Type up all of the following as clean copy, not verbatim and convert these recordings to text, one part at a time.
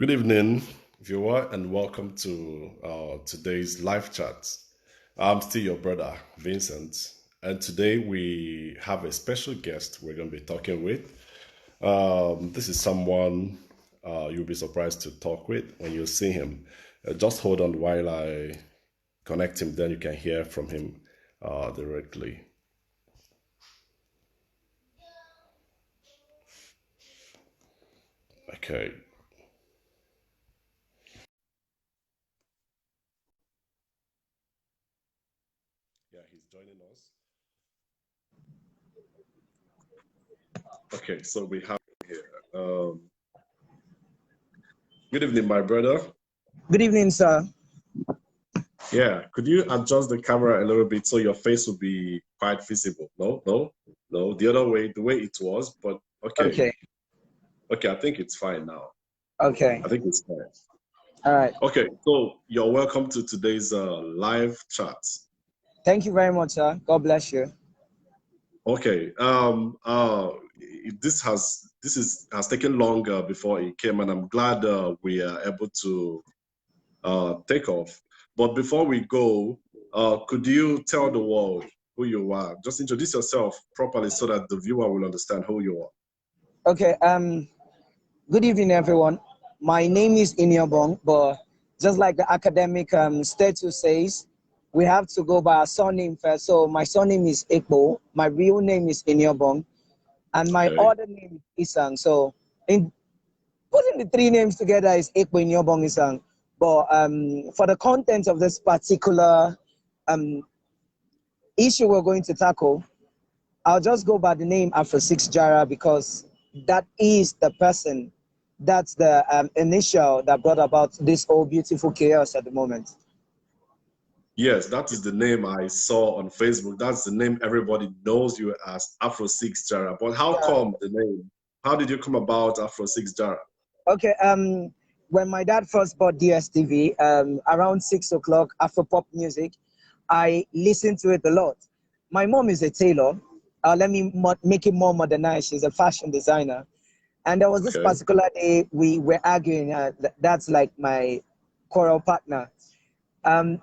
Good evening, viewer, and welcome to today's live chat. I'm still your brother, Vincent, and today we have a special guest we're going to be talking with. This is someone you'll be surprised to talk with when you see him. Just hold on while I connect him, then you can hear from him directly. Okay. Yeah, he's joining us. Okay, so we have here. Good evening, my brother. Good evening, sir. Yeah, could you adjust the camera a little bit so your face will be quite visible? No, the other way, the way it was, but okay. Okay. Okay, I think it's fine now. Okay. I think it's fine. All right. Okay, so you're welcome to today's live chat. Thank you very much, sir. God bless you. Okay, this has taken longer before it came, and I'm glad we are able to take off. But before we go, could you tell the world who you are? Just introduce yourself properly so that the viewer will understand who you are. Okay. Good evening, everyone. My name is Inyobong, but just like the academic status says, we have to go by our surname first. So my surname is Ekbo. My real name is Inyobong, and my other name is Isang. So in putting the three names together is Ekbo Inyobong Isang. But for the content of this particular issue we're going to tackle, I'll just go by the name Afrosix Jaara because that is the person, that's the initial that brought about this whole beautiful chaos at the moment. Yes, that is the name I saw on Facebook. That's the name everybody knows you as Afrosix Jaara. But how come the name? How did you come about Afrosix Jaara? Okay, when my dad first bought DSTV, around 6 o'clock, Afro pop music, I listened to it a lot. My mom is a tailor. Let me make it more modernized. She's a fashion designer. And there was this particular day we were arguing. That's like my choral partner.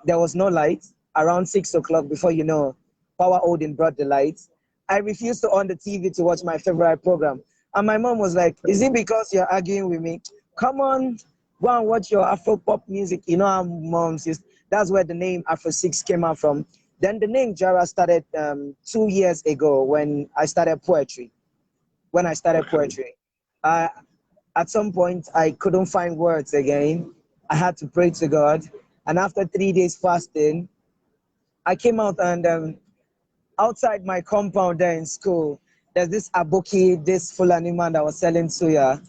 There was no light around 6 o'clock. Before you know, Power Odin brought the lights. I refused to on the TV to watch my favorite program. And my mom was like, is it because you're arguing with me? Come on, go and watch your Afro pop music. You know how moms is. That's where the name Afro6 came out from. Then the name Jara started 2 years ago when I started poetry. At some point, I couldn't find words again. I had to pray to God. And after 3 days fasting, I came out and outside my compound there in school, there's this aboki, this Fulani man that was selling suya.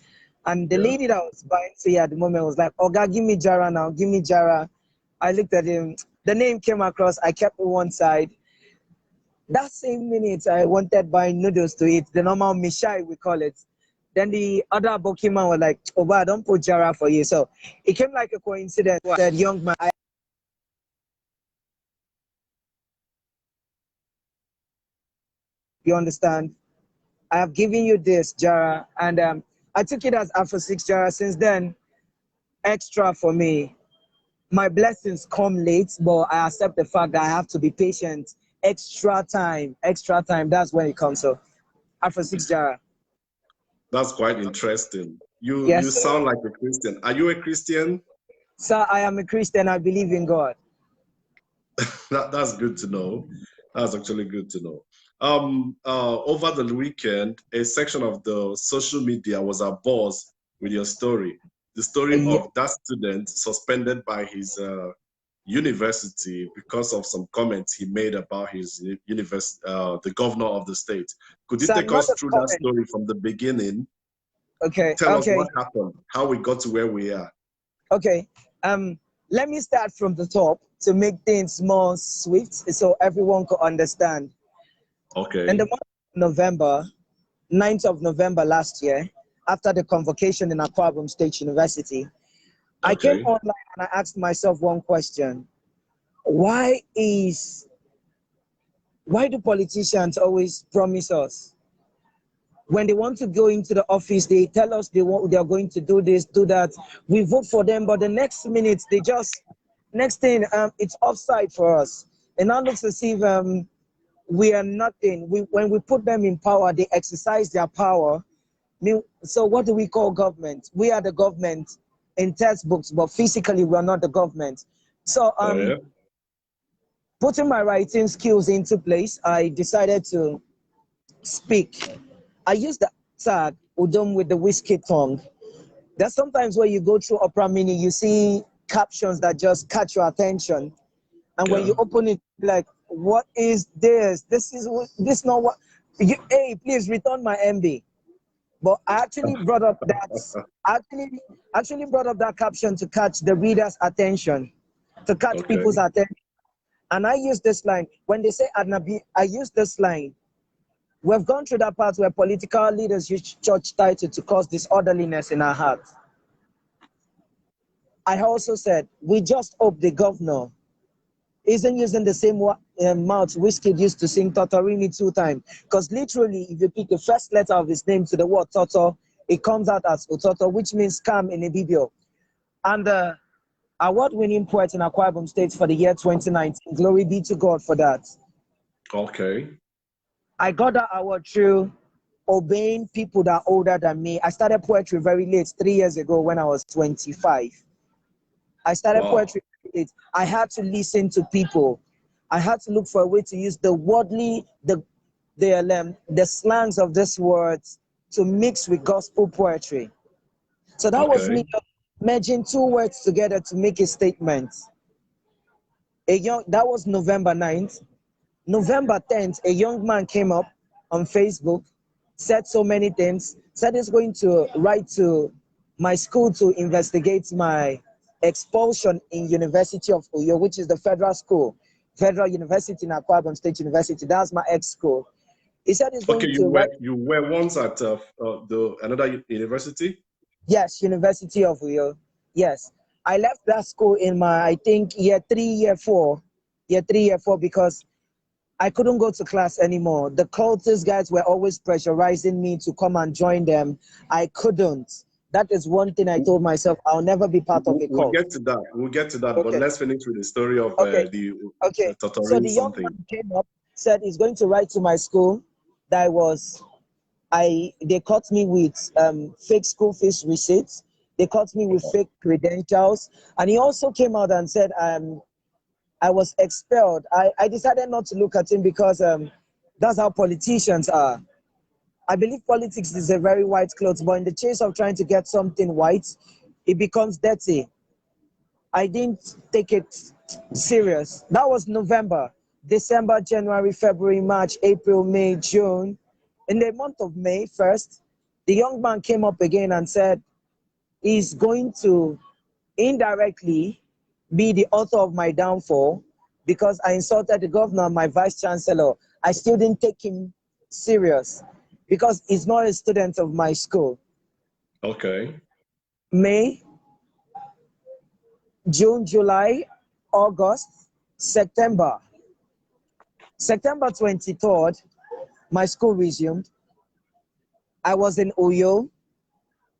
And the lady that was buying suya at the moment was like, Oga, give me Jara now, give me Jara. I looked at him. The name came across. I kept it one side. That same minute, I wanted buying noodles to eat, the normal mishai, we call it. Then the other abokiman was like, Oba, I don't put Jara for you. So it came like a coincidence. Said, young man, you understand? I have given you this, Jara. And I took it as Afrosix Jara. Since then, extra for me. My blessings come late, but I accept the fact that I have to be patient. Extra time. That's when it comes. So, Afrosix Jara. That's quite interesting. You sound like a Christian. Are you a Christian? Sir, I am a Christian. I believe in God. That's good to know. That's actually good to know. Over the weekend, a section of the social media was abuzz with your story. The story of that student suspended by his university because of some comments he made about his university, the governor of the state. Could you take us through that story from the beginning? Okay. Tell us what happened, how we got to where we are. Okay. Let me start from the top to make things more swift so everyone could understand. Okay. In the month of November, 9th of November last year, after the convocation in Akwa Ibom State University, I came online and I asked myself one question. Why do politicians always promise us? When they want to go into the office, they tell us they are going to do this, do that. We vote for them, but the next minute they just next thing it's offside for us. And now looks as if we are nothing. When we put them in power, they exercise their power. So what do we call government? We are the government in textbooks, but physically we are not the government. So Oh, yeah. putting my writing skills into place, I decided to speak. I use the tag Udom with the whiskey tongue. There's sometimes where you go through Opera Mini, you see captions that just catch your attention. And when you open it, like, what is this? This not what hey, please return my MB. But I actually brought up that actually brought up that caption to catch the reader's attention, to catch Okay. people's attention. And I use this line. When they say Adnabi, I use this line. We've gone through that part where political leaders use church title to cause disorderliness in our hearts. I also said, we just hope the governor isn't using the same mouth Whiskey used to sing Totorini 2 times. Because literally, if you pick the first letter of his name to the word Toto, it comes out as Utoto, which means scam in Ibibio. And the award-winning poet in Akwa Ibom State for the year 2019. Glory be to God for that. Okay. I got that award through obeying people that are older than me. I started poetry very late, 3 years ago when I was 25. I started poetry very late. I had to listen to people. I had to look for a way to use the wordly, the slangs of these words to mix with gospel poetry. So that was me merging 2 words together to make a statement. That was November 9th. November 10th, a young man came up on Facebook, said so many things, said he's going to write to my school to investigate my expulsion in University of Uyo, which is the federal school, Federal University in Akwa Ibom State University. That's my ex-school. He said he's going to write. You were once at another university? Yes, University of Uyo. Yes. I left that school in my, I think, year 3, year 4, because I couldn't go to class anymore. The cultist guys were always pressurizing me to come and join them. I couldn't. That is one thing I told myself, I'll never be part of a cult. We'll get to that. Okay. But let's finish with the story of okay. the So Totorin the young something. man came up, said he's going to write to my school that they caught me with fake school fees receipts. They caught me with fake credentials. And he also came out and said, I was expelled. I decided not to look at him because that's how politicians are. I believe politics is a very white cloth, but in the chase of trying to get something white, it becomes dirty. I didn't take it serious. That was November, December, January, February, March, April, May, June. In the month of May 1st, the young man came up again and said he's going to indirectly be the author of my downfall because I insulted the governor and my vice chancellor. I still didn't take him serious because he's not a student of my school. Okay. May, June, July, August, September. September 23rd, my school resumed. I was in Uyo,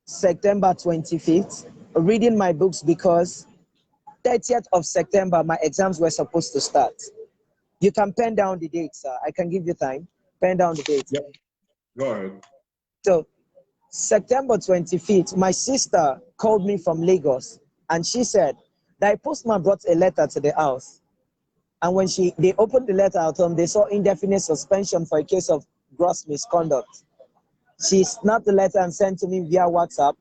September 25th, reading my books because 30th of September, my exams were supposed to start. You can pen down the dates, sir. I can give you time. Pen down the dates. Yep. Go ahead. So, September 25th, my sister called me from Lagos and she said that a postman brought a letter to the house. And when they opened the letter at home, they saw indefinite suspension for a case of gross misconduct. She snapped the letter and sent to me via WhatsApp.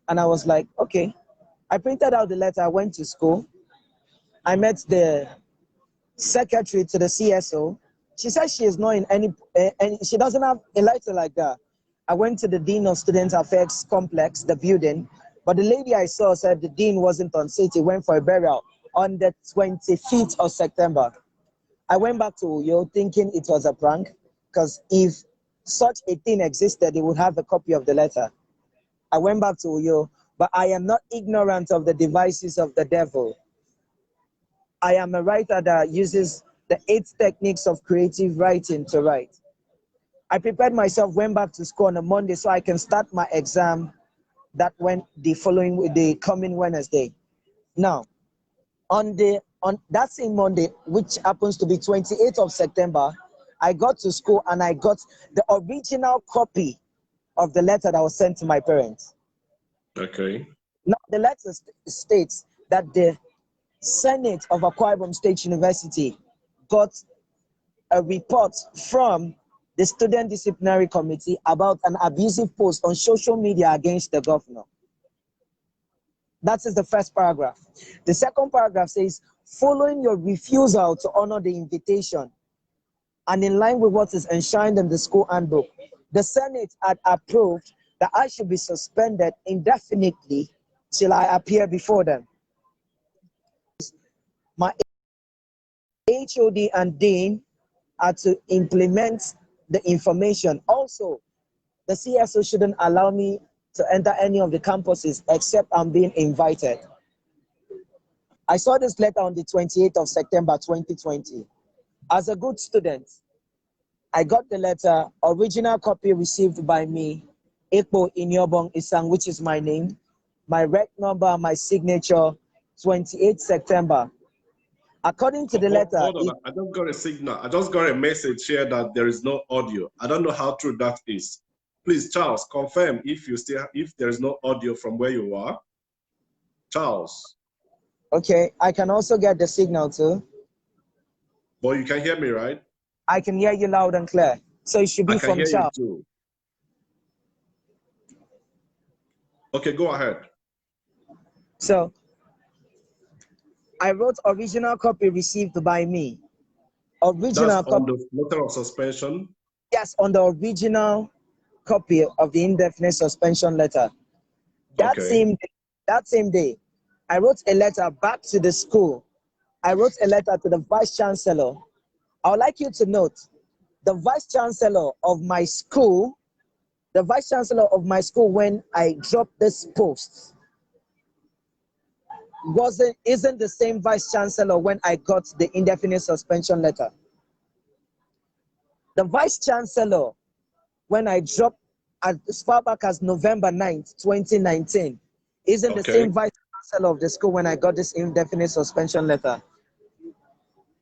And I was like, okay. I printed out the letter, I went to school. I met the secretary to the CSO. She said she is not in any she doesn't have a letter like that. I went to the Dean of Student Affairs complex, the building, but the lady I saw said the dean wasn't on site. He went for a burial on the 25th of September. I went back to Uyo thinking it was a prank, because if such a thing existed, they would have a copy of the letter. I went back to Uyo, but I am not ignorant of the devices of the devil. I am a writer that uses the 8 techniques of creative writing to write. I prepared myself, went back to school on a Monday so I can start my exam the coming Wednesday. Now, on that same Monday, which happens to be 28th of September, I got to school and I got the original copy of the letter that was sent to my parents. Okay. Now, the letter states that the Senate of Akwa Ibom State University got a report from the Student Disciplinary Committee about an abusive post on social media against the governor. That is the first paragraph. The second paragraph says, following your refusal to honor the invitation and in line with what is enshrined in the school handbook, the Senate had approved that I should be suspended indefinitely till I appear before them. My HOD and Dean are to implement the information. Also, the CSO shouldn't allow me to enter any of the campuses except I'm being invited. I saw this letter on the 28th of September 2020. As a good student, I got the letter, original copy received by me, Ekpo Inyobong Isang, which is my name, my rec number, my signature, 28th September. According to the letter... Hold on, I just got a signal. I just got a message here that there is no audio. I don't know how true that is. Please, Charles, confirm if there is no audio from where you are. Charles. Okay, I can also get the signal too. But you can hear me, right? I can hear you loud and clear. So it should be from Charles. I can hear you too. Okay, go ahead. So, I wrote original copy received by me. Original That's copy. On the letter of suspension? Yes, on the original copy of the indefinite suspension letter. That same day, I wrote a letter back to the school. I wrote a letter to the Vice Chancellor. I would like you to note, the Vice Chancellor of my school, when I dropped this post, isn't the same Vice Chancellor when I got the indefinite suspension letter. The Vice Chancellor, when I dropped as far back as November 9th, 2019, isn't the same Vice Chancellor of the school when I got this indefinite suspension letter.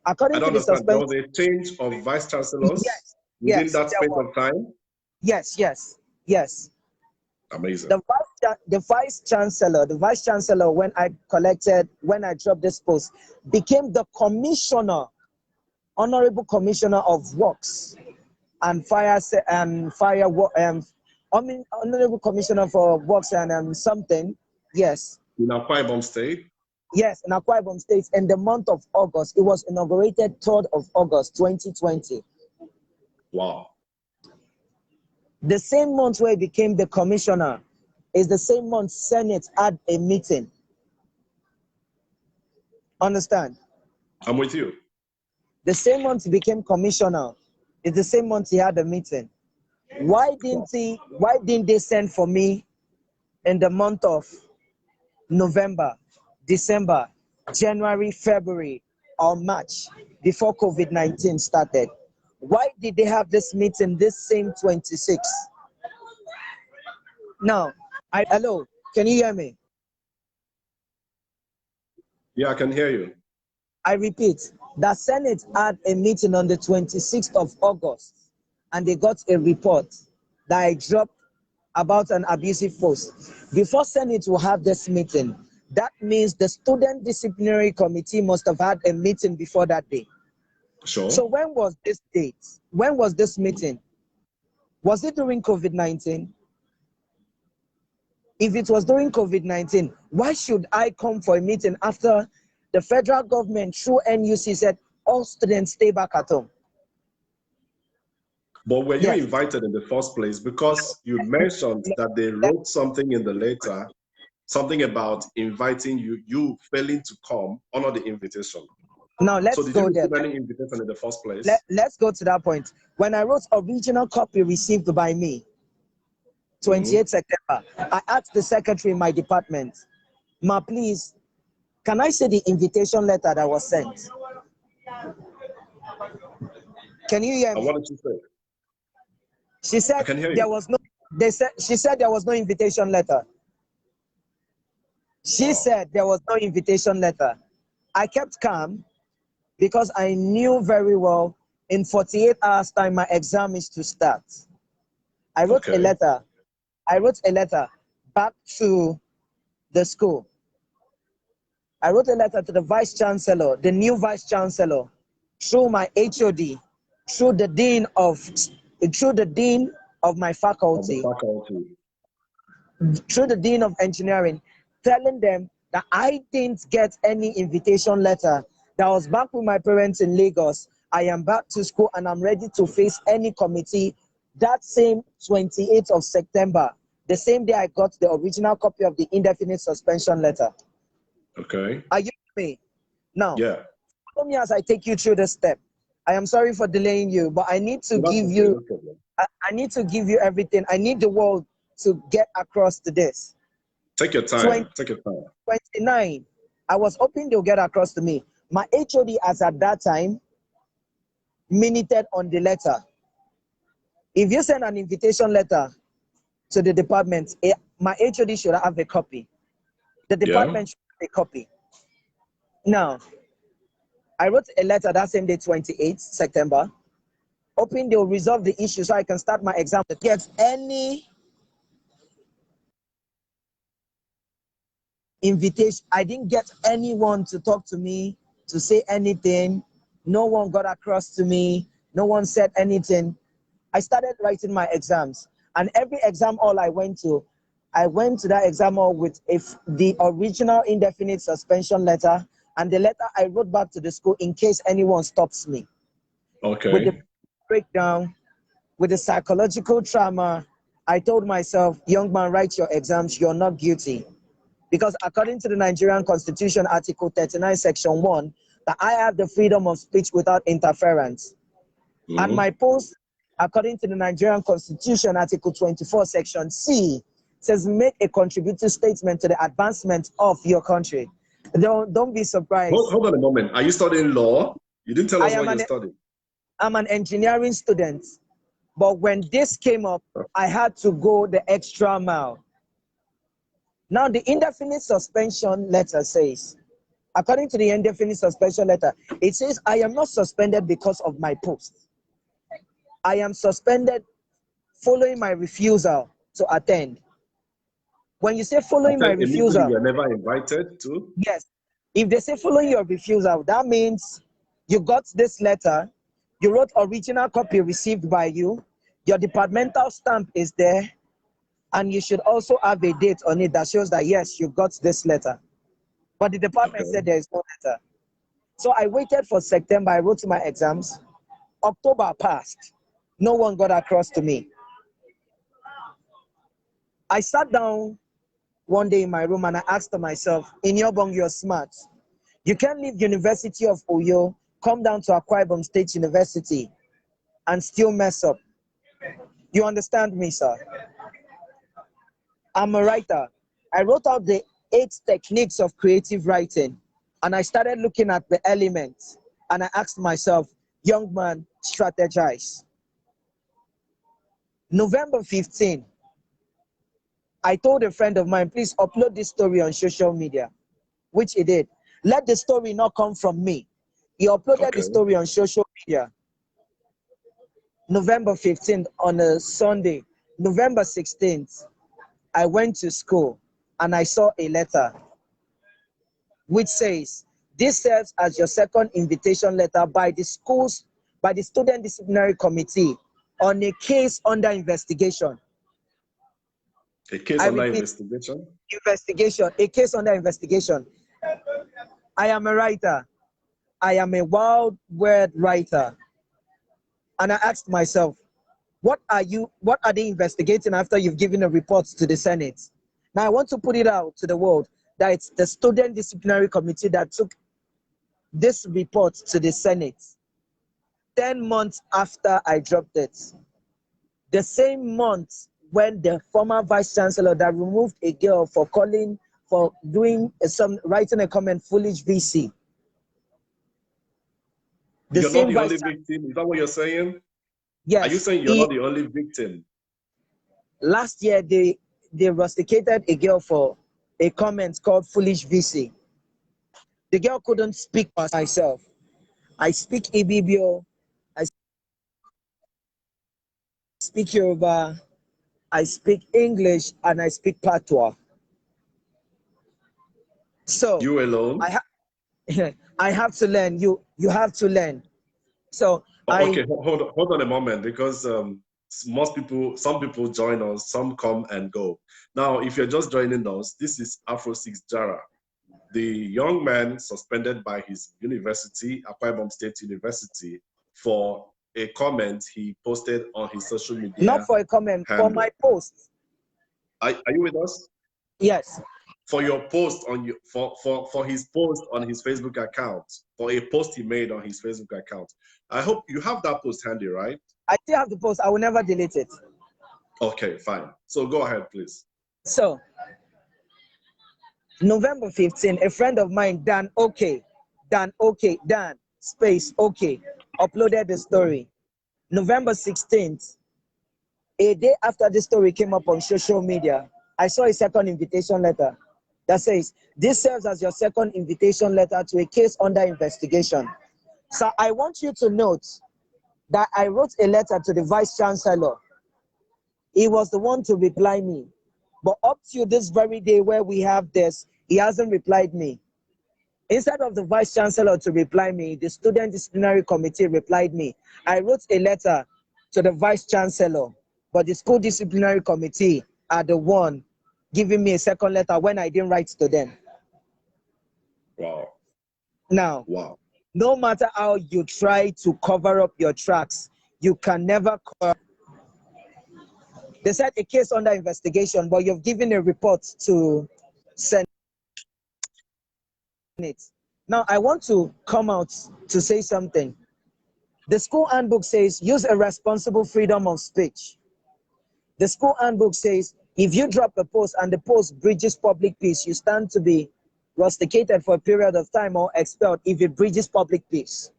According to the suspension, there was a change of Vice Chancellors within that space of time? Yes. Amazing. The Vice Chancellor, when I dropped this post, became the Commissioner, Honorable Commissioner of Works and Honorable Commissioner for Works and something. Yes. In Akwa Ibom State? Yes, in Akwa Ibom State. In the month of August, it was inaugurated 3rd of August, 2020. Wow. The same month where he became the commissioner is the same month Senate had a meeting. Understand? I'm with you. The same month he became commissioner is the same month he had a meeting. Why didn't they send for me in the month of November, December, January, February, or March before COVID-19 started? Why did they have this meeting this same 26? Now, hello, can you hear me? Yeah, I can hear you. I repeat, the Senate had a meeting on the 26th of August, and they got a report that I dropped about an abusive post. Before Senate will have this meeting, that means the Student Disciplinary Committee must have had a meeting before that day. Sure. So when was this date? When was this meeting? Was it during COVID-19? If it was during COVID-19, why should I come for a meeting after the federal government through NUC said all students stay back at home? But were you invited in the first place? Because you mentioned that they wrote something in the letter, something about inviting you failing to come, honor the invitation. Now let's go there. So did you receive any invitation in the first place? Let's go to that point. When I wrote original copy received by me, 28th September, I asked the secretary in my department, ma, please, can I see the invitation letter that was sent? Can you hear me? And what did you say? She said I can hear there you. was no. She said there was no invitation letter. She Wow. said there was no invitation letter. I kept calm because I knew very well in 48 hours time my exam is to start. I wrote a Okay. letter. I wrote a letter back to the school. I wrote a letter to the vice chancellor, the new vice chancellor, through my HOD, through the dean of my Of the faculty, faculty. through the dean of engineering, telling them that I didn't get any invitation letter, that I was back with my parents in Lagos. I am back to school and I'm ready to face any committee. That same 28th of September, the same day I got the original copy of the indefinite suspension letter. Okay. Are you with me? Now, Yeah. follow me as I take you through the step. I am sorry for delaying you, but I need to So that's give okay. you No problem. I need to give you everything. I need the world to get across to this. Take your time. Take your time. 29, I was hoping they'll get across to me. My HOD as at that time minuted on the letter. If you send an invitation letter to the department, my HOD should have a copy. The Yeah. department should have a copy. Now, I wrote a letter that same day, 28th September, hoping they'll resolve the issue so I can start my exam. Get any invitation. I didn't get anyone to talk to me, to say anything. No one got across to me. No one said anything. I started writing my exams. And every exam hall I went to that exam hall with the original indefinite suspension letter and the letter I wrote back to the school in case anyone stops me. With the Okay. breakdown, with the psychological trauma, I told myself, young man, write your exams, you're not guilty. Because according to the Nigerian Constitution, Article 39, Section 1, that I have the freedom of speech without interference. And my post, according to the Nigerian Constitution, Article 24, Section C, says make a contributory statement to the advancement of your country. Don't be surprised. Hold on a moment. Are you studying law? You didn't tell us what you're studying. I'm an engineering student. But when this came up, I had to go the extra mile. Now, the indefinite suspension letter says, according to the indefinite suspension letter, it says, I am not suspended because of my post. I am suspended following my refusal to attend. When you say following my A meeting you refusal, were never invited to? yes. If they say following your refusal, that means you got this letter, you wrote original copy received by you, your departmental stamp is there, and you should also have a date on it that shows that, yes, you got this letter. But the department Okay. said there is no letter. So I waited for September. I wrote my exams. October passed. No one got across to me. I sat down one day in my room and I asked myself, in Yobong, you're smart. You can't leave University of Oyo, come down to Akwa Ibom State University and still mess up. You understand me, sir? I'm a writer. I wrote out the 8 techniques of creative writing and I started looking at the elements and I asked myself, young man, strategize. November 15, I told a friend of mine, please upload this story on social media, which he did. Let the story not come from me. He uploaded the Okay. story on social media. November 15th on a Sunday. November 16th, I went to school and I saw a letter which says, this serves as your second invitation letter by the student disciplinary committee on a case under investigation. A case I under repeat, investigation? investigation, a case under investigation. I am a writer. I am a wild word writer. And I asked myself, what are they investigating after you've given a report to the Senate? Now I want to put it out to the world that it's the student disciplinary committee that took this report to the Senate 10 months after I dropped it. The same month when the former vice chancellor that removed a girl for doing writing a comment, foolish VC. The You're not same the vice only chancellor. victim. Is that what you're saying? Are you Yes. saying you're not the only victim? Last year, they rusticated a girl for a comment called Foolish VC. The girl couldn't speak for myself. I speak Ibibio, I speak Yoruba, I speak English, and I speak Patois. So You alone? I have to learn. You have to learn. So Okay, hold on a moment, because some people join us, some come and go. Now, if you're just joining us, this is Afrosix Jaara, the young man suspended by his university, Akwa Ibom State University, for a comment he posted on his social not media for a comment, for handle. my post. Are you with us? Yes. For your post on your for his post on his Facebook account, for a post he made on his Facebook account. I hope you have that post handy, right? I still have the post. I will never delete it. Okay, fine. So go ahead, please. So November 15, a friend of mine, Dan space okay, uploaded the story. November 16th, a day after the story came up on social media, I saw a second invitation letter that says, this serves as your second invitation letter to a case under investigation. So I want you to note that I wrote a letter to the Vice Chancellor. He was the one to reply me. But up to this very day where we have this, he hasn't replied me. Instead of the Vice Chancellor to reply me, the Student Disciplinary Committee replied me. I wrote a letter to the Vice Chancellor, but the School Disciplinary Committee are the one giving me a second letter when I didn't write to them. Wow. Now, wow. No matter how you try to cover up your tracks, you can never cover. They said a case under investigation, but you've given a report to Senate. Now, I want to come out to say something. The school handbook says use a responsible freedom of speech. The school handbook says if you drop a post and the post breaches public peace, you stand to be rusticated for a period of time or expelled if it breaches public peace.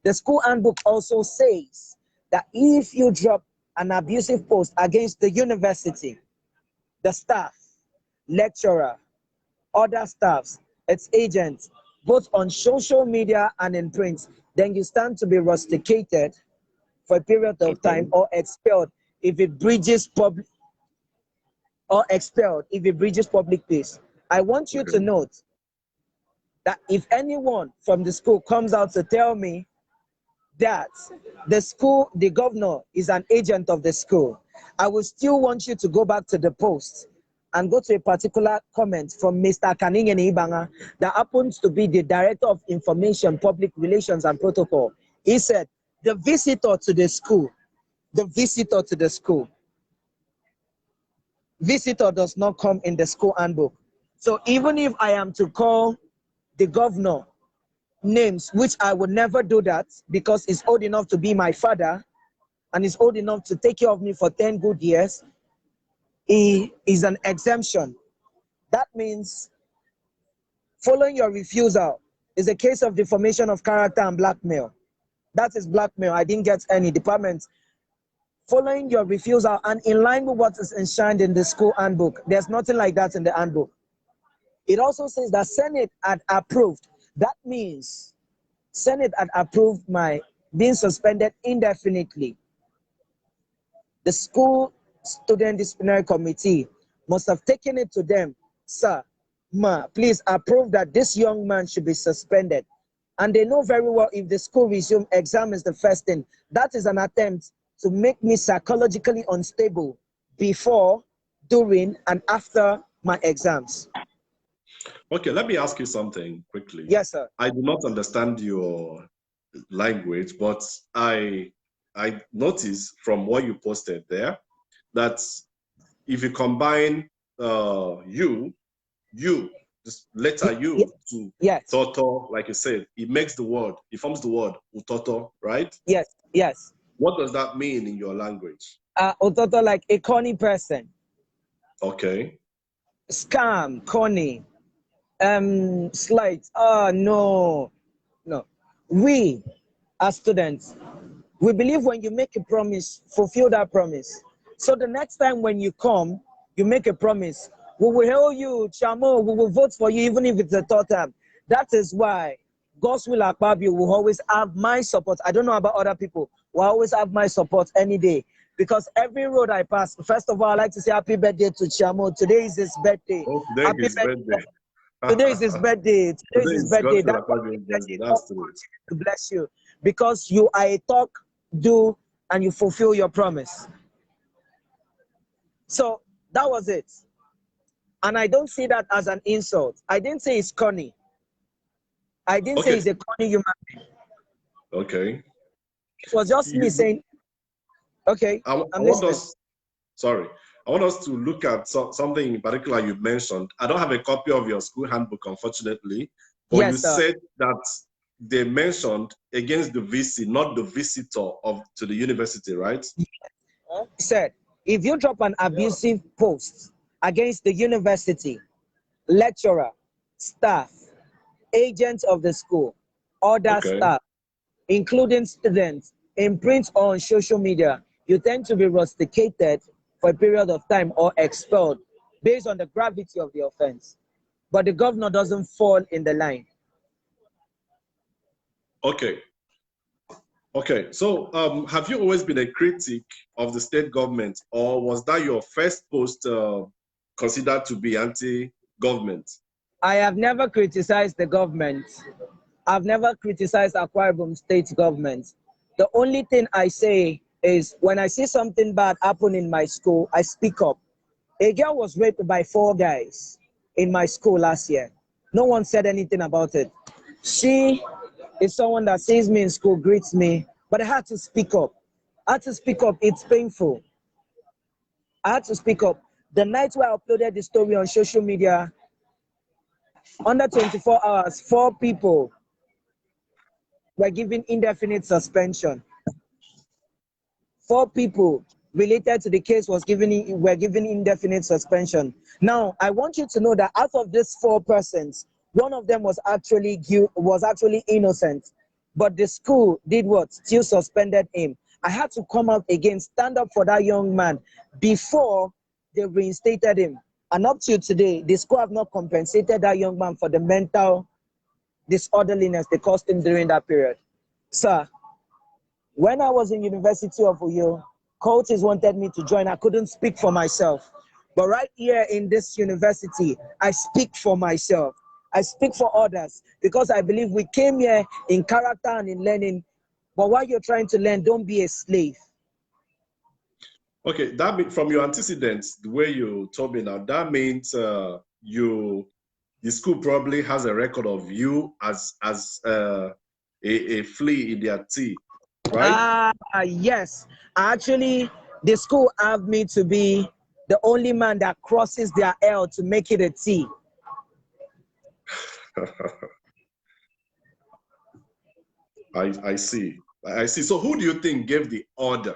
The school handbook also says that if you drop an abusive post against the university, the staff, lecturer, other staffs, its agents, both on social media and in print, then you stand to be rusticated for a period of time or expelled if it breaches public peace. I want you to note that if anyone from the school comes out to tell me that the governor is an agent of the school, I will still want you to go back to the post and go to a particular comment from Mr. Kaningene Ibanga that happens to be the Director of Information, Public Relations and Protocol. He said, the visitor to the school visitor does not come in the school handbook. So even if I am to call the governor names, which I would never do that because he's old enough to be my father and he's old enough to take care of me for 10 good years, he is an exemption. That means following your refusal is a case of defamation of character and blackmail. That is blackmail. I didn't get any department. Following your refusal and in line with what is enshrined in the school handbook, there's nothing like that in the handbook. It also says that Senate had approved. That means Senate had approved my being suspended indefinitely. The school student disciplinary committee must have taken it to them, sir, ma, please approve that this young man should be suspended. And they know very well if the school resume exam is the first thing, that is an attempt to make me psychologically unstable before, during, and after my exams. Okay, let me ask you something quickly. Yes, sir. I do not understand your language, but I noticed from what you posted there that if you combine this letter U to yes. Toto, like you said, it forms the word utoto, right? Yes. What does that mean in your language? Utoto, like a corny person. Okay. Scam, corny. Slight. No. We as students, We believe when you make a promise, fulfill that promise. So the next time when you come, you make a promise. We will help you, Chamo, we will vote for you even if it's a third time. That is why God's will Akpabio will always have my support. I don't know about other people. Will always have my support any day. Because every road I pass, first of all, I like to say happy birthday to Chamo. Today is his birthday. Oh, today Happy is his birthday. Today is his birthday. Today is Today his is birthday. God's That's why birthday. God That's true. continue to bless you. Because you are a talk, do, and you fulfill your promise. So that was it. And I don't see that as an insult. I didn't say it's corny. I didn't say Okay. it's a corny human being. Okay. It was just me saying, okay, I I'm want listening. us, sorry, I want us to look at something in particular you mentioned. I don't have a copy of your school handbook, unfortunately, but you Yes, sir. said that they mentioned against the VC, not the visitor to the university, right? Said, if you drop an abusive post against the university, lecturer, staff, agents of the school, other Okay. staff, including students, in print or on social media, you tend to be rusticated for a period of time or expelled based on the gravity of the offense. But the governor doesn't fall in the line. Okay. Okay. So have you always been a critic of the state government, or was that your first post considered to be anti-government? I have never criticized the government. I've never criticized Akwa Ibom state government. The only thing I say is when I see something bad happen in my school, I speak up. A girl was raped by 4 guys in my school last year. No one said anything about it. She is someone that sees me in school, greets me, but I had to speak up. I had to speak up. It's painful. I had to speak up. The night where I uploaded the story on social media, under 24 hours, 4 people were given indefinite suspension. 4 people related to the case were given indefinite suspension. Now, I want you to know that out of these 4 persons, one of them was actually innocent, but the school did what? Still suspended him. I had to come out again, stand up for that young man before they reinstated him. And up to today, the school have not compensated that young man for the mental disorderliness they caused him during that period. Sir, when I was in University of Uyo, coaches wanted me to join. I couldn't speak for myself. But right here in this university, I speak for myself. I speak for others because I believe we came here in character and in learning. But while you're trying to learn, don't be a slave. Okay, from your antecedents, the way you told me now, that means the school probably has a record of you as a flea in their tea, right? Yes. Actually, the school have me to be the only man that crosses their L to make it a T. I see. I see. So who do you think gave the order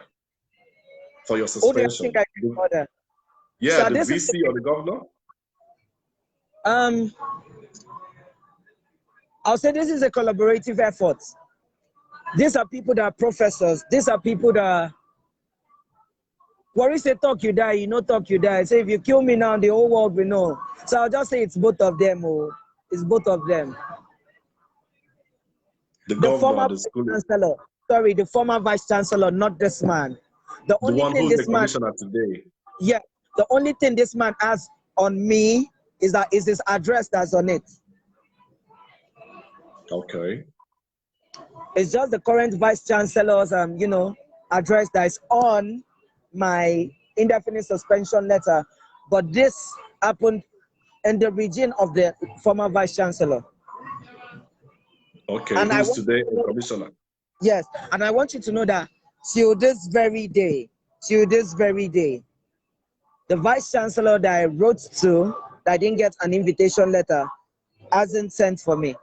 for your Who do you think suspension? I gave the order? Yeah, So the this is VC or the governor? I'll say this is a collaborative effort. These are people that are professors. These are people that worry say talk you die, you know talk you die. So if you kill me now, the whole world will know. So I'll just say it's both of them. Oh, it's both of them. The The governor former and the school. chancellor. Sorry, the former vice chancellor, not this man. The The only one thing who's the this man, commissioner today. yeah, the only thing this man has on me is his address that's on it. Okay. It's just the current vice chancellor's, address that is on my indefinite suspension letter. But this happened in the region of the former vice chancellor. Okay, And I who's want today a commissioner? yes, and I want you to know that till this very day, the vice chancellor that I wrote to, that I didn't get an invitation letter, hasn't sent for me.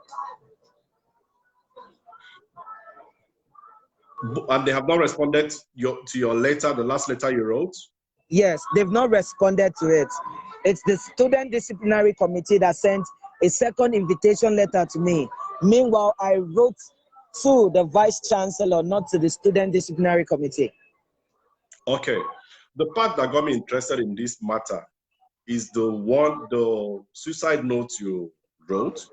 And they have not responded to your letter, the last letter you wrote? Yes, they've not responded to it. It's the student disciplinary committee that sent a second invitation letter to me. Meanwhile, I wrote to the vice chancellor, not to the student disciplinary committee. Okay. The part that got me interested in this matter is the suicide note you wrote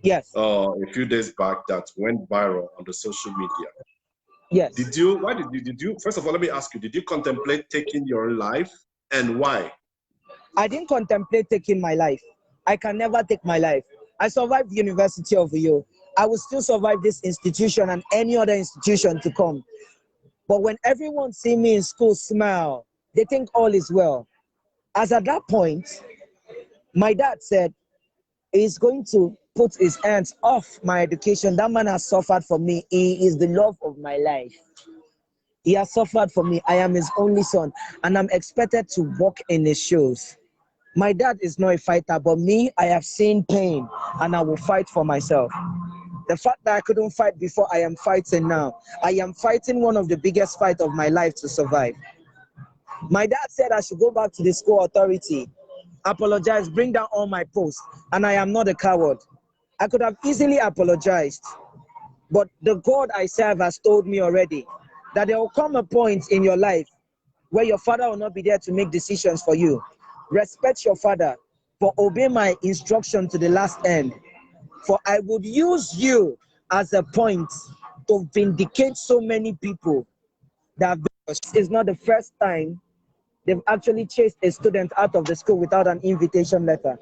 Yes. a few days back that went viral on the social media. Yes. Did you, first of all, let me ask you, did you contemplate taking your life, and why? I didn't contemplate taking my life. I can never take my life. I survived the University of Uyo. I will still survive this institution and any other institution to come. But when everyone see me in school smile, they think all is well. As at that point, my dad said he's going to put his hands off my education. That man has suffered for me. He is the love of my life. He has suffered for me. I am his only son, and I'm expected to walk in his shoes. My dad is not a fighter, but me, I have seen pain, and I will fight for myself. The fact that I couldn't fight before, I am fighting now. I am fighting one of the biggest fights of my life to survive. My dad said I should go back to the school authority, apologize, bring down all my posts, and I am not a coward. I could have easily apologized, but the God I serve has told me already that there will come a point in your life where your father will not be there to make decisions for you. Respect your father, but obey my instruction to the last end. For I would use you as a point to vindicate so many people that have been. It's not the first time they've actually chased a student out of the school without an invitation letter.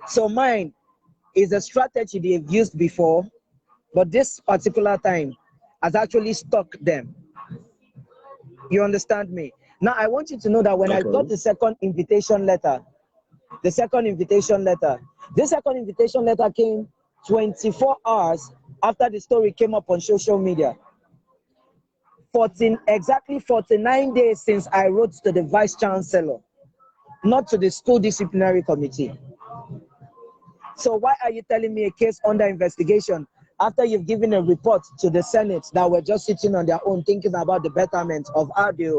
So mine is a strategy they've used before, but this particular time has actually stuck them. You understand me? Now I want you to know that when I got the second invitation letter, this second invitation letter came 24 hours after the story came up on social media. Exactly 49 days since I wrote to the vice chancellor, not to the school disciplinary committee. So why are you telling me a case under investigation after you've given a report to the Senate that were just sitting on their own thinking about the betterment of how they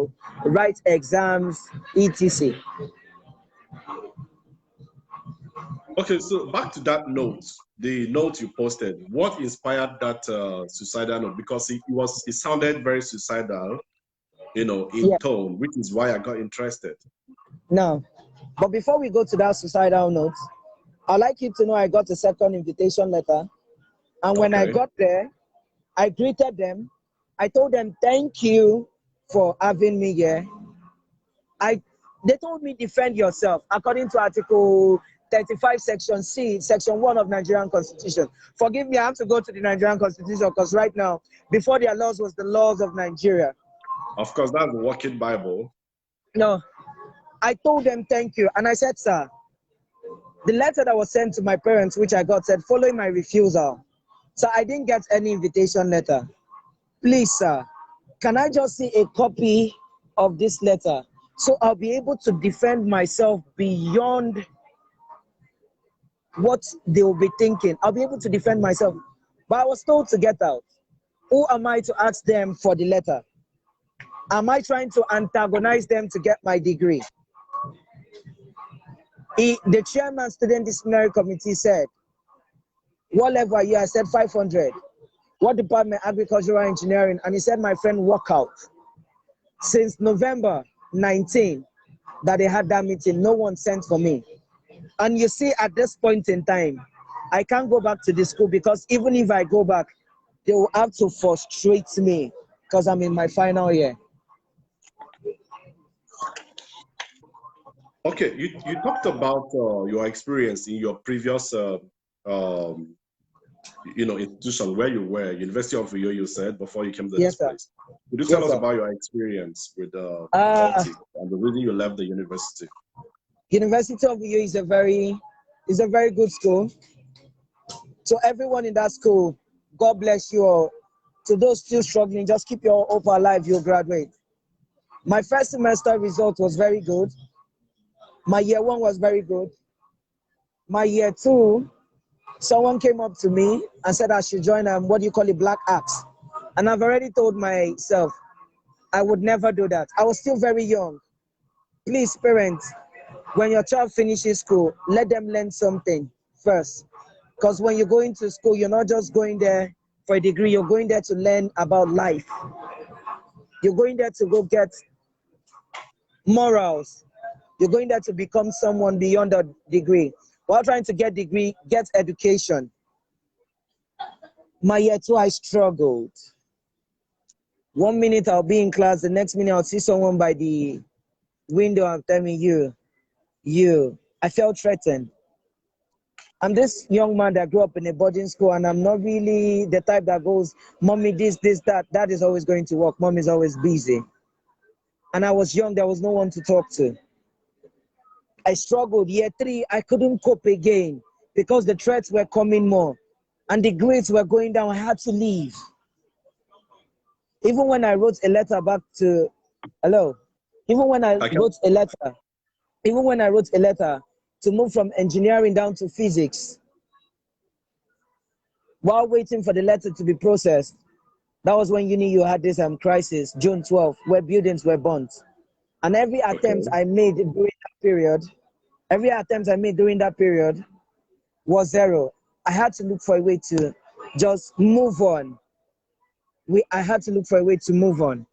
write exams, etc.? Okay, so back to that note, the note you posted. What inspired that suicidal note? Because it sounded very suicidal, in tone, which is why I got interested. Now, but before we go to that suicidal note, I'd like you to know I got a second invitation letter. And when I got there, I greeted them. I told them, thank you for having me here. They told me defend yourself according to Article 35, Section C, Section 1 of Nigerian Constitution. Forgive me, I have to go to the Nigerian Constitution because right now, before their laws was the laws of Nigeria. Of course, that's the working Bible. No, I told them thank you. And I said, sir, the letter that was sent to my parents, which I got, said, following my refusal. So I didn't get any invitation letter. Please, sir, can I just see a copy of this letter so I'll be able to defend myself beyond what they will be thinking? I'll be able to defend myself. But I was told to get out. Who am I to ask them for the letter? Am I trying to antagonize them to get my degree? The chairman student disciplinary committee said, what level are you? I said 500. What department? Agricultural engineering. And he said, my friend, walk out. Since November 19 that they had that meeting, no one sent for me. And you see, at this point in time, I can't go back to the school because even if I go back, they will have to frustrate me because I'm in my final year. Okay, you talked about your experience in your previous institution where you were, University of Uyo, you said, before you came to this place. Could you tell us about your experience with politics and the reason you left the university? University of Uyo is a very good school. So everyone in that school, God bless you all. To those still struggling, just keep your hope alive, you'll graduate. My first semester result was very good. My year one was very good. My year two, someone came up to me and said I should join Black Axe. And I've already told myself I would never do that. I was still very young. Please, parents, when your child finishes school, let them learn something first. Because when you're going to school, you're not just going there for a degree, you're going there to learn about life. You're going there to go get morals. You're going there to become someone beyond a degree. While trying to get degree, get education. My year two, I struggled. 1 minute I'll be in class, the next minute I'll see someone by the window and tell me, you. I felt threatened. I'm this young man that grew up in a boarding school, and I'm not really the type that goes, mommy, this, that. That is always going to work. Mom is always busy. And I was young, there was no one to talk to. I struggled. Year three, I couldn't cope again because the threats were coming more and the grades were going down. I had to leave. Even when I wrote a letter back to, hello, even when I wrote a letter to move from engineering down to physics, while waiting for the letter to be processed, that was when you had this crisis, June 12th, where buildings were burnt. And every attempt I made during that period was zero. I had to look for a way to just move on. I had to look for a way to move on.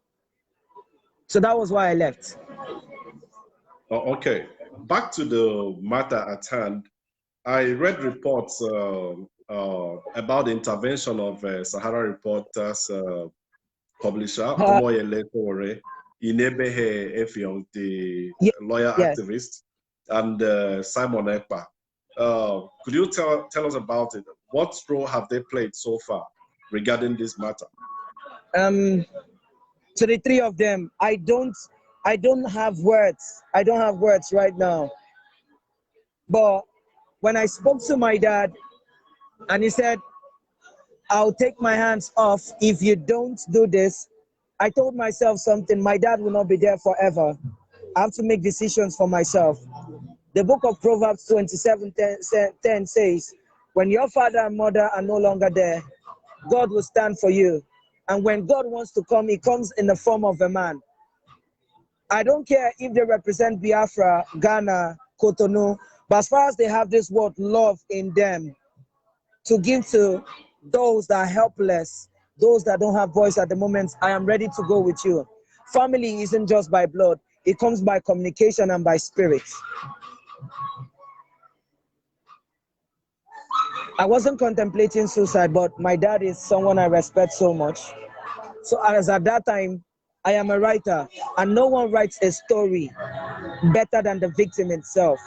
So that was why I left. Oh, okay. Back to the matter at hand. I read reports about the intervention of Sahara Reporters publisher, Omoyele Tore, Inebehe Efiong, the lawyer activist, and Simon Ekpa. Could you tell us about it? What role have they played so far regarding this matter? To the three of them, I don't have words. I don't have words right now. But when I spoke to my dad and he said, I'll take my hands off if you don't do this, I told myself something. My dad will not be there forever. I have to make decisions for myself. The book of Proverbs 27:10 says, when your father and mother are no longer there, God will stand for you. And when God wants to come, he comes in the form of a man. I don't care if they represent Biafra, Ghana, Cotonou, but as far as they have this word love in them to give to those that are helpless, those that don't have voice at the moment, I am ready to go with you. Family isn't just by blood, it comes by communication and by spirit. I wasn't contemplating suicide, but my dad is someone I respect so much. So as at that time, I am a writer, and no one writes a story better than the victim itself.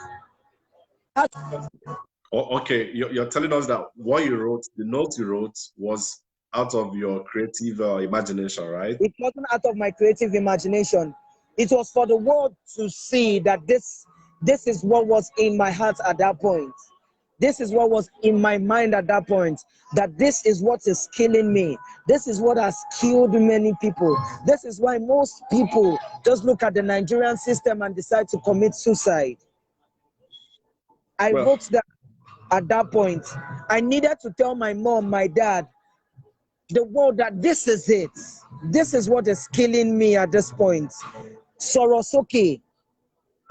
Okay, you're telling us that what you wrote, the notes you wrote, was out of your creative imagination, right? It wasn't out of my creative imagination. It was for the world to see that this is what was in my heart at that point. This is what was in my mind at that point, that this is what is killing me. This is what has killed many people. This is why most people just look at the Nigerian system and decide to commit suicide. I wrote that at that point. I needed to tell my mom, my dad, the world that this is it. This is what is killing me at this point. Sorosoke,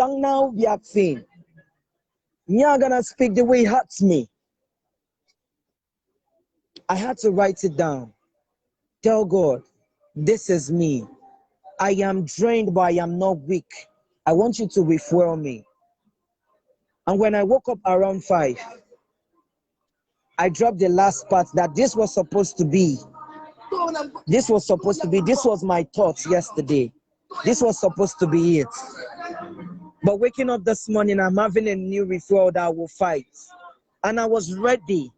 tang now biakfin. You're gonna speak the way it hurts me. I had to write it down. Tell God, this is me. I am drained, but I am not weak. I want you to refuel me. And when I woke up around 5, I dropped the last part that this was supposed to be. This was my thoughts yesterday. This was supposed to be it. But waking up this morning, I'm having a new refuel that I will fight. And I was ready.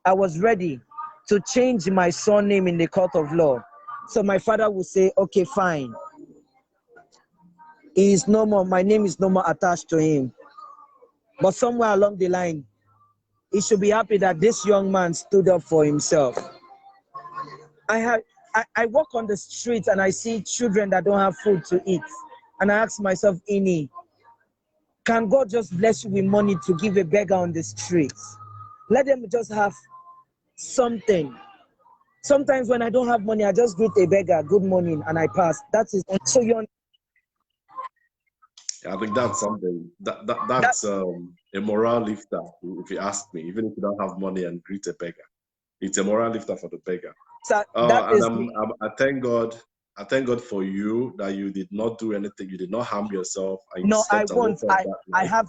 I was ready to change my surname in the court of law. So my father would say, okay, fine. He is no more, my name is no more attached to him. But somewhere along the line, he should be happy that this young man stood up for himself. I walk on the streets and I see children that don't have food to eat. And I ask myself, Ini, can God just bless you with money to give a beggar on the streets? Let them just have something. Sometimes when I don't have money, I just greet a beggar, good morning, and I pass. That is so young. I think that's something that's a moral lifter, if you ask me. Even if you don't have money and greet a beggar, it's a moral lifter for the beggar. So that And is me. I thank God. I thank God for you that you did not do anything. You did not harm yourself, and you No, I stepped away won't. from that life.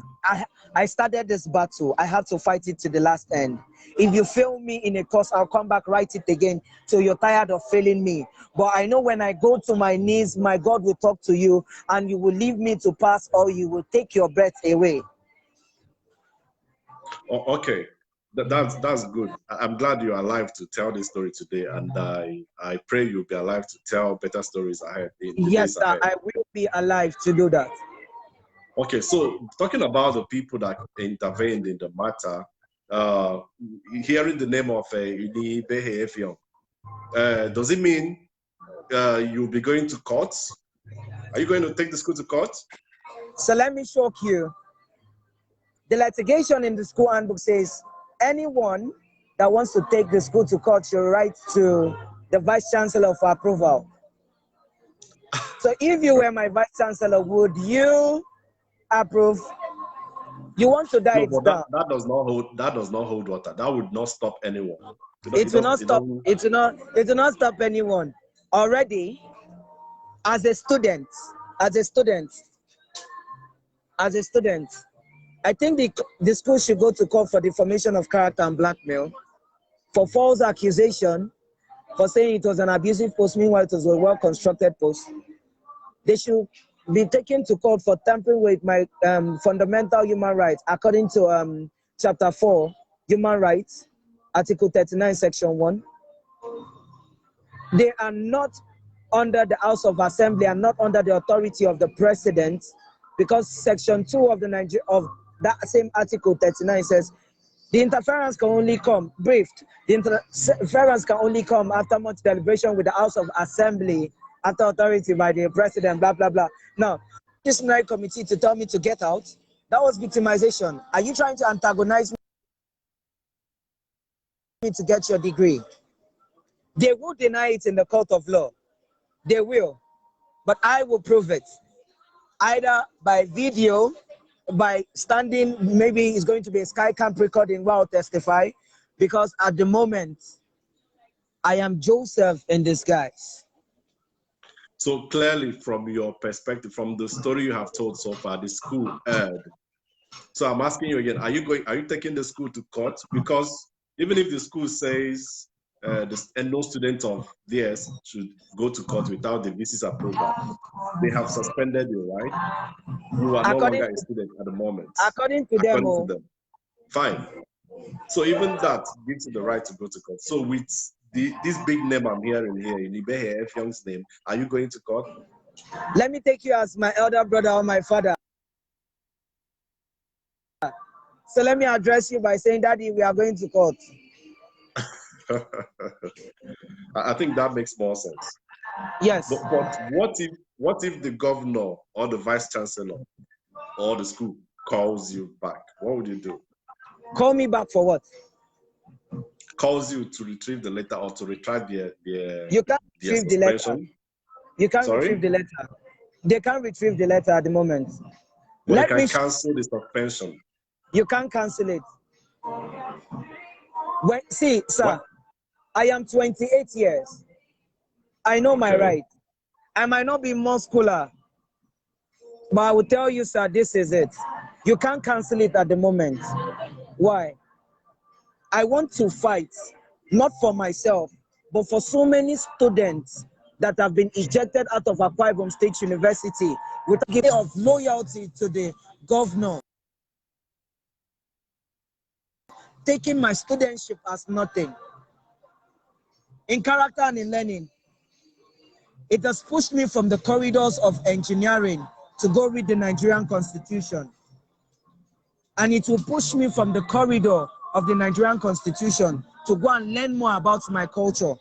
I started this battle. I have to fight it to the last end. If you fail me in a course, I'll come back, write it again till you're tired of failing me. But I know when I go to my knees, my God will talk to you and you will leave me to pass or you will take your breath away. Oh, okay, that's good. I'm glad you're alive to tell this story today, and I pray you'll be alive to tell better stories ahead in the Yes, days sir, ahead. I will be alive to do that. Okay, so talking about the people that intervened in the matter, hearing the name of Ini Behe Efiong, does it mean you'll be going to court? Are you going to take the school to court? So let me shock you. The litigation in the school handbook says anyone that wants to take the school to court should write to the vice chancellor for approval. So if you were my vice chancellor, would you approve? You want to die, No, it's but down. that does not hold water. That would not stop anyone. It will not stop. It will not stop anyone. Already, as a student, as a student, as a student, I think the school should go to court for defamation of character and blackmail, for false accusation, for saying it was an abusive post, meanwhile it was a well-constructed post. They should be taken to court for tampering with my fundamental human rights, according to Chapter 4, Human Rights, Article 39, Section 1. They are not under the House of Assembly and not under the authority of the President, because Section 2 of that same Article 39 says the interference can only come, briefed, the interference can only come after much deliberation with the House of Assembly, after authority by the President, blah, blah, blah. Now, disciplinary committee to tell me to get out, that was victimization. Are you trying to antagonize me to get your degree? They will deny it in the court of law. They will. But I will prove it. Either by video, by standing, maybe it's going to be a sky camp recording while I testify, because at the moment, I am Joseph in disguise. So clearly, from your perspective, from the story you have told so far, the school erred. So I'm asking you again: Are you taking the school to court? Because even if the school says and no student of theirs should go to court without the VC's approval, they have suspended you, right? You are no longer a student at the moment. According to them. Fine. So even that gives you the right to go to court. So with this big name I'm hearing here, in Ibehe Efyong's name, are you going to court? Let me take you as my elder brother or my father. So let me address you by saying, Daddy, we are going to court. I think that makes more sense. Yes. But what if the governor or the vice chancellor or the school calls you back? What would you do? Call me back for what? Calls you to retrieve the letter or to retrieve their You can't retrieve the letter. You can't retrieve the letter. They can't retrieve the letter at the moment. But they can cancel the suspension. You can't cancel it. See, sir, what? I am 28 years. I know my right. I might not be muscular, but I will tell you, sir, this is it. You can't cancel it at the moment. Why? I want to fight, not for myself, but for so many students that have been ejected out of Akwa Ibom State University with a gift of loyalty to the governor, taking my studentship as nothing. In character and in learning, it has pushed me from the corridors of engineering to go read the Nigerian Constitution. And it will push me from the corridor of the Nigerian Constitution to go and learn more about my culture.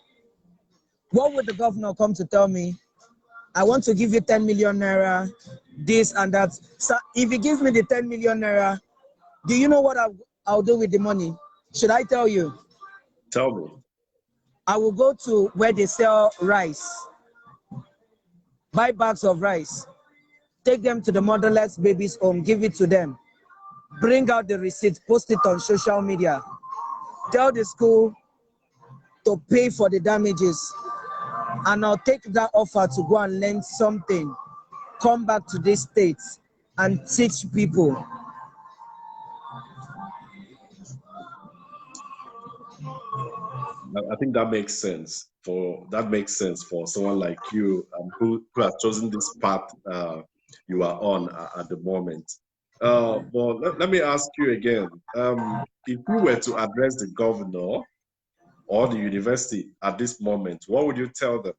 What would the governor come to tell me? I want to give you 10 million naira, this and that. So if he gives me the 10 million naira, do you know what I'll do with the money? Should I tell you? Tell me. I will go to where they sell rice, buy bags of rice, take them to the motherless babies home, give it to them, bring out the receipt, post it on social media, tell the school to pay for the damages, and I'll take that offer to go and learn something, come back to this state and teach people. I think that makes sense for someone like you, who has chosen this path you are on at the moment. But let me ask you again. If you were to address the governor or the university at this moment, what would you tell them?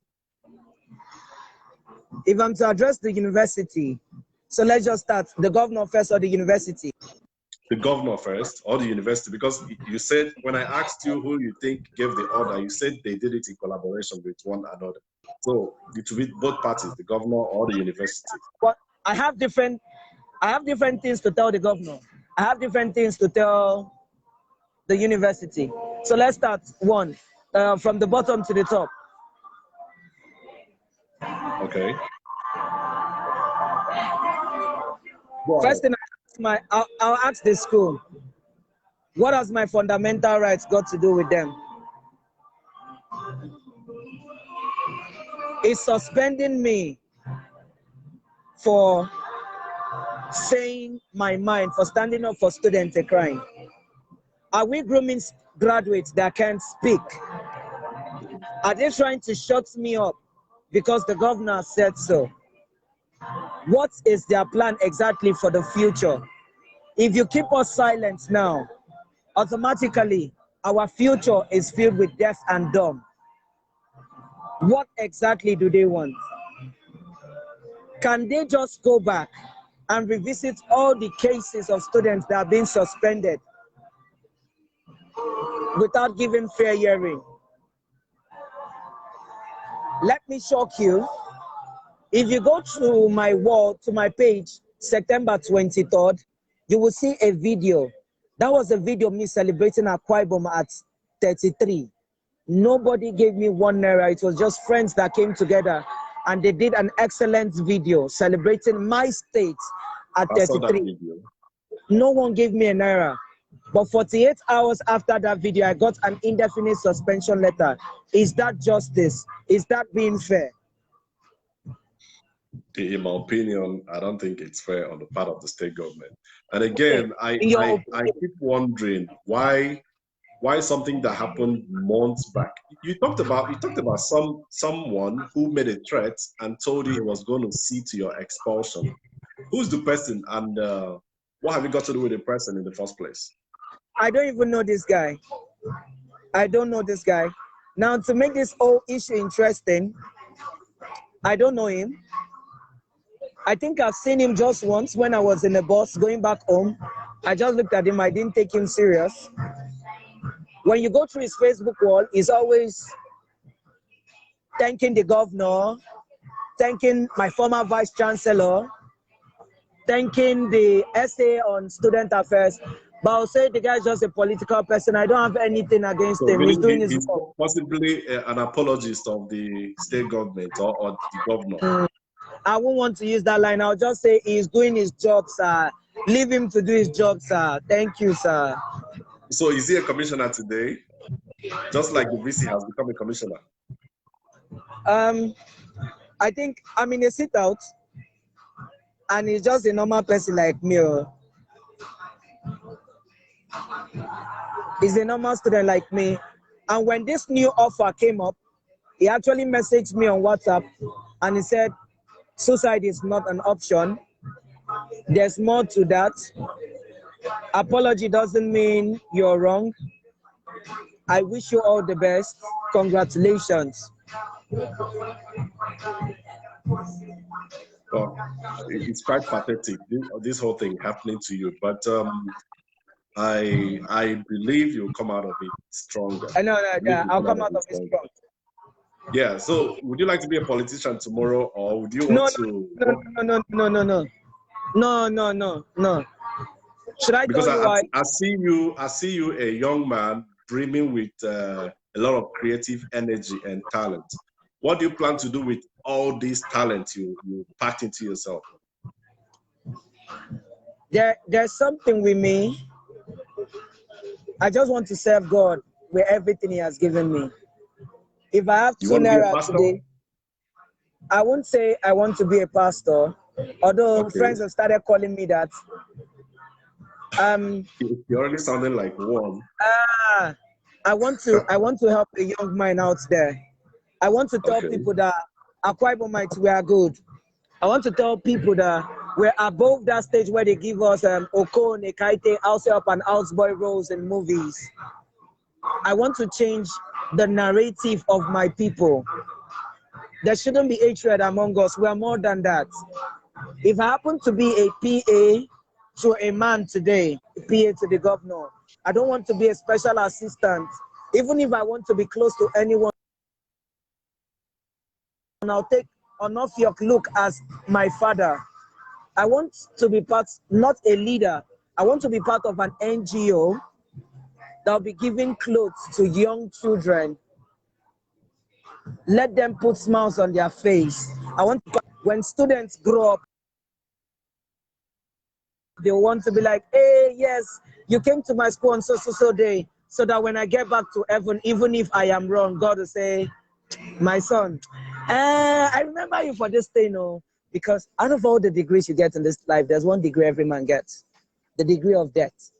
If I'm to address the university, so let's just start, the governor first or the university? The governor first or the university, because you said, when I asked you who you think gave the order, you said they did it in collaboration with one another. So it will be both parties, the governor or the university. Well, I have different things to tell the governor. I have different things to tell the university. So let's start one, from the bottom to the top. Okay. First thing I'll ask the school, what has my fundamental rights got to do with them? Is suspending me for saying my mind, for standing up for students a crime? Are we grooming graduates that can't speak? Are they trying to shut me up because the governor said so? What is their plan exactly for the future? If you keep us silent now, automatically our future is filled with deaf and dumb. What exactly do they want? Can they just go back and revisit all the cases of students that are being suspended without giving fair hearing? Let me shock you. If you go to my wall, to my page, September 23rd, you will see a video. That was a video of me celebrating Akwa Ibom at 33. Nobody gave me 1 naira. It was just friends that came together and they did an excellent video celebrating my state at 33. I saw that video. No one gave me a naira. But 48 hours after that video, I got an indefinite suspension letter. Is that justice? Is that being fair? In my opinion, I don't think it's fair on the part of the state government. And again, I keep wondering why something that happened months back. You talked about someone who made a threat and told you he was going to see to your expulsion. Who's the person, and what have you got to do with the person in the first place? I don't even know this guy. I don't know this guy. Now, to make this whole issue interesting, I don't know him. I think I've seen him just once when I was in a bus going back home. I just looked at him. I didn't take him serious. When you go through his Facebook wall, he's always thanking the governor, thanking my former vice chancellor, thanking the SA on student affairs. But I'll say the guy's just a political person. I don't have anything against him. He's doing his work. Possibly an apologist of the state government or the governor. I won't want to use that line. I'll just say he's doing his job, sir. Leave him to do his job, sir. Thank you, sir. So is he a commissioner today? Just like the VC has become a commissioner? I think I'm in a sit out and he's just a normal person like me. He's a normal student like me. And when this new offer came up, he actually messaged me on WhatsApp and he said, suicide is not an option. There's more to that. Apology doesn't mean you're wrong. I wish you all the best. Congratulations. Well, it's quite pathetic, this whole thing happening to you. But I believe you'll come out of it stronger. I'll come out of it strong. Yeah, so would you like to be a politician tomorrow, or would you want to... No. Should I because tell you why? I see you a young man brimming with a lot of creative energy and talent. What do you plan to do with all this talent you packed into yourself? There's something with me. I just want to serve God with everything He has given me. If I have You two want to be a naira pastor? today, I won't say I want to be a pastor, although Okay. friends have started calling me that. You're already sounding like one. I want to help a young mind out there. I want to tell Okay. people that Akwa Ibom we are good. I want to tell people that we're above that stage where they give us Oko, Nekaite, house help, and houseboy roles in movies. I want to change the narrative of my people. There shouldn't be hatred among us. We are more than that. If I happen to be a PA to a man today, PA to the governor, I don't want to be a special assistant. Even if I want to be close to anyone, I'll take Onofiok look as my father. I want to be part, not a leader. I want to be part of an NGO that will be giving clothes to young children. Let them put smiles on their face. I want to, when students grow up, they want to be like, hey, yes, you came to my school on so day, so that when I get back to heaven, even if I am wrong, God will say, my son, I remember you for this thing, oh, because out of all the degrees you get in this life, there's one degree every man gets, the degree of death.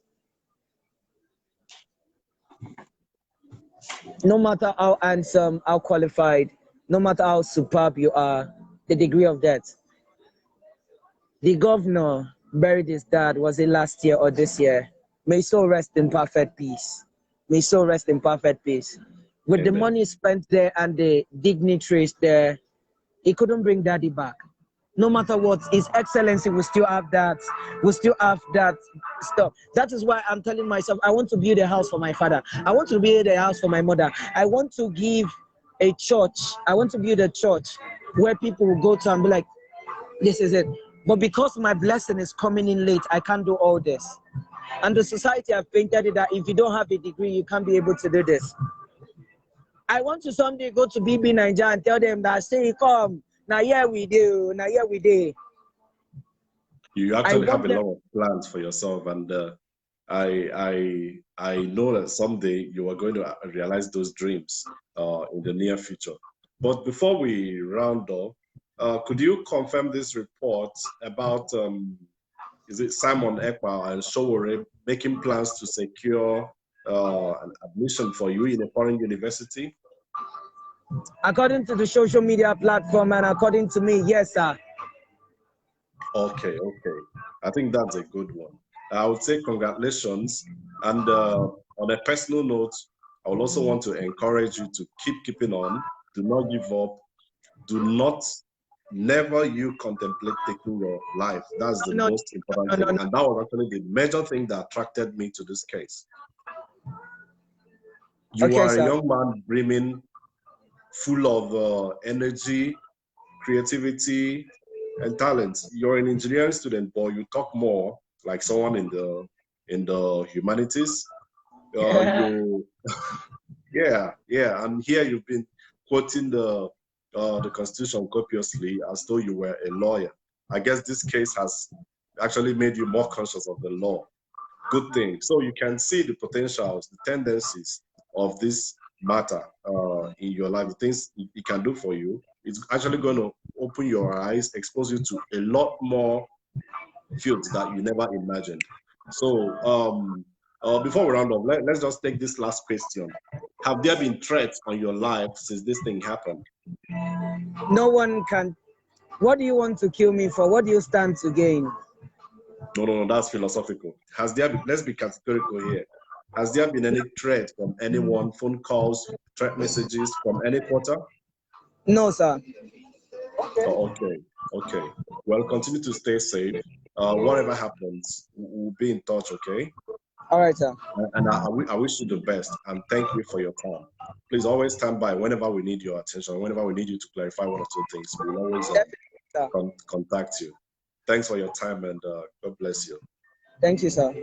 No matter how handsome, how qualified, no matter how superb you are, the degree of death. The governor buried his dad, was it last year or this year? May his soul rest in perfect peace. May his soul rest in perfect peace. With the Amen. money spent there and the dignitaries there, he couldn't bring daddy back. No matter what, His Excellency will still have that, stuff. That is why I'm telling myself, I want to build a house for my father. I want to build a house for my mother. I want to give a church. I want to build a church where people will go to and be like, this is it. But because my blessing is coming in late, I can't do all this. And the society have painted it that if you don't have a degree, you can't be able to do this. I want to someday go to BB Nigeria and tell them that, say, come, now here we do, now here we do. You actually have a lot of plans for yourself, and I know that someday you are going to realize those dreams in the near future. But before we round up, could you confirm this report about is it Simon Ekpa and Showore making plans to secure an admission for you in a foreign university? According to the social media platform and according to me, yes, sir. Okay. I think that's a good one. I would say congratulations. And on a personal note, I would also want to encourage you to keeping on. Do not give up. Never you contemplate taking your life. That's the most important thing. And that was actually the major thing that attracted me to this case. You are a young man brimming, full of energy, creativity, and talent. You're an engineering student, but you talk more like someone in the humanities. And here you've been quoting the Constitution copiously as though you were a lawyer. I guess this case has actually made you more conscious of the law. Good thing. So you can see the potentials, the tendencies of this matter in your life, the things it can do for you. It's actually going to open your eyes, expose you to a lot more fields that you never imagined. So before we round up, let's just take this last question. Have there been threats on your life since this thing happened? No one can. What do you want to kill me for? What do you stand to gain? No, that's philosophical. Has there been, let's be categorical here. Has there been any threat from anyone, phone calls, threat messages from any quarter? No, sir. Oh, okay. Well, continue to stay safe. Whatever happens, we'll be in touch, okay? All right, sir. And I wish you the best, and thank you for your time. Please always stand by whenever we need your attention, whenever we need you to clarify one or two things. We'll always contact you. Thanks for your time, and God bless you. Thank you, sir.